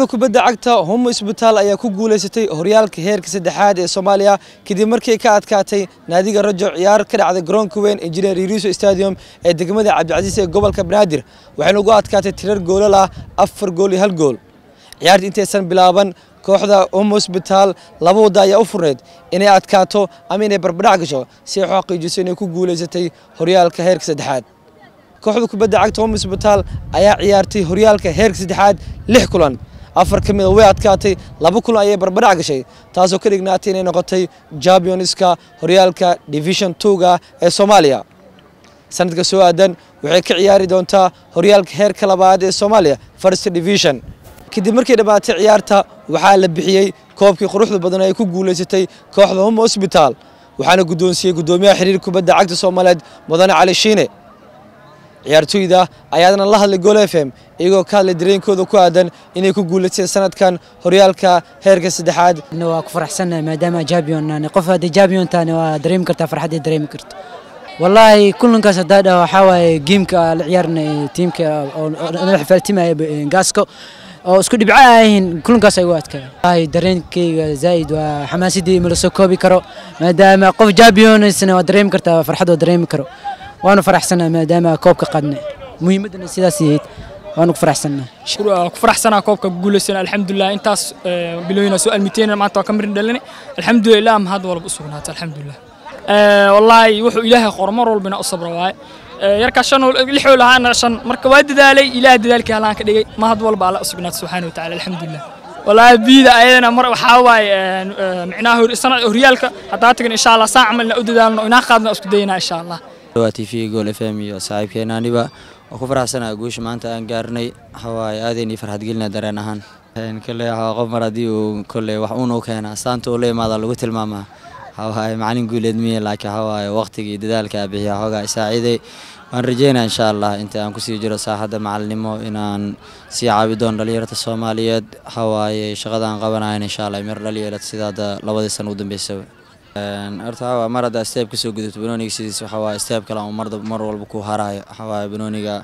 kooxda kubadda cagta Homo Isbitaal ayaa ku guuleysatay horyaalka heerka saddexaad ee Soomaaliya kadib markii ka adkaatay naadiga Rajo ciyaar ka dhacday garoonka weyn Engineer Iriso Stadium ee degmada Cabdicasiis ee gobolka Banaadir waxayna ugu adkaatay tirar goolal ah 4 gool iyo 1 gool ciyaartii intaysan bilaaban kooxda Homo Isbitaal laba wada ayaa u furneed inay adkaato ama inay barbadhac gasho si ay xaqiijiso inay ku guuleysatay horyaalka heerka saddexaad kooxda kubadda cagta Homo Isbitaal ayaa ciyaartay horyaalka heerka saddexaad 6 kulan afar kamid way adkaatay laba kulan ayay barbadhac gashay taasoo ka dhignaatay inay noqotay championska horyaalka division 2ga ee Soomaaliya sanadka soo aadan waxay ka ciyaari doontaa horyaalka heerka labaad ee Soomaaliya first division kadib markii dhabaatay ciyaarta waxaa la bixiyay koobkii quruxda badan ay ku guuleysatay kooxda Homo Isbitaal waxaana gudoonsiyay gudoomiyaha xiriirka kubadda cagta Soomaaliyeed Mudane Cali Shiine ciyaartoyda ayaadna la hadlay Gool FM iyagoo ka hadlay dareenkooda ku aadan inay ku guuleysteen sanadkan horyaalka heerka saddexaad waa ku faraxsanahay maadaama champion aan qof hada champion taana waa dareemi kartaa farxad ay dareemi karto wallahi kulankaas hada waxa waaye geemka la ciyaarnay teamka oo xafaltimay Gasco oo isku dhibcaayeen kulankaas ay u adkaa ay dareenkayga zaid waa xamaasadii ma la soo koobi karo maadaama qof champion isna waa dareemi kartaa farxad oo dareemi karo waanu faraxsanahay maadaama koobka qadnay muhiimadna sidaas yahay waanu ku faraxsanahay koobka guuleysana alxamdulillah intaas bilooyina soo almiteen maanta waa ka mirin dhalinay alxamdulillah ma had walba u sugnaatay alxamdulillah wallahi wuxuu ilaahay qormar walbina u sabra waay yarka shan lixoo lahaana shan marka waa dadaalay ilaahay dadaalkii halaan ka dhigay ma had walba alla u sugnaatay subhanahu wa ta'ala alxamdulillah wallahi biida ayadana mar waxa waay micnaha sanad horyaalka hadaa tagan insha Allah saac amalna u dadaalno inaan qaadno isku dayna insha Allah TV Gool FM iyo saaxiibkeena aniba oo ku faraxsanahay guusha maanta aan gaarnay hawaay aadeen farxad gelina dareen ahaan kale qof mar hadii uu kale wax uu keenaa saanto oo leeymaada lagu tilmaamaa hawaay macallin guuleed miye laakiin hawaay waqtigii dadaalka bixiya hoga saaciiday waan rajeynaa insha Allah inta aan ku sii jiro saaxada macallinimo inaan si caabi doon dhalinyarada Soomaaliyeed hawaay shaqadan qabanayna insha Allah mir dhalinyarada sidaada labadii sano u dambeysay arta mar hada step ka soo gudubto banooniga sidiis waxa waa step kale oo mar walba ku harayo waxa waa banooniga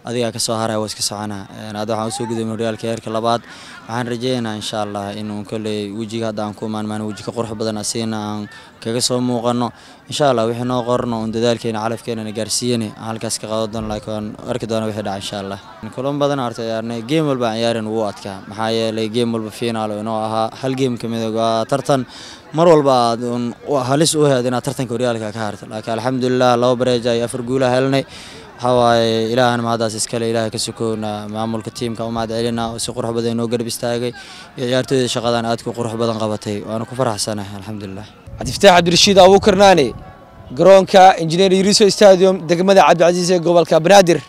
adiga ka soo harayo iska soconaa hada waxaan soo gudubnay horyaalka heerka labaad waxaan rajeynayaa insha Allah inuu kale wajiga hada aan ku maanmaan wajiga qurux badan asiina aan kaga soo muuqano insha Allah wixii noo qorno oo dadaalkeena calafkeena gaarsiiyeen halkaas ka qaado laakiin arki doona wixii dhaca insha Allah kulan badan arta ciyaarnay game walba ciyaareen wuu adkaa maxaa yeelay game walba final inoo ahaa hal game kamid ah tartan mar walba halis u heedina tartanka horyaalka ka hartay laakiin alxamdulillah laba bareej ay afar guul helnay hawaay ilaahan ma hadaas iskale ilaahay ka sukoona maamulka teamka u maad celina oo si qurux badan oo garab istaagay ciyaartooyda shaqadan aad ku qurux badan qabatay waana ku faraxsanahay alxamdulillah Cabdifataax Cabdirashiid Abu Karnaani garoonka Engineer Iriso Stadium degmada Cabdicasiis ee gobolka Banaadir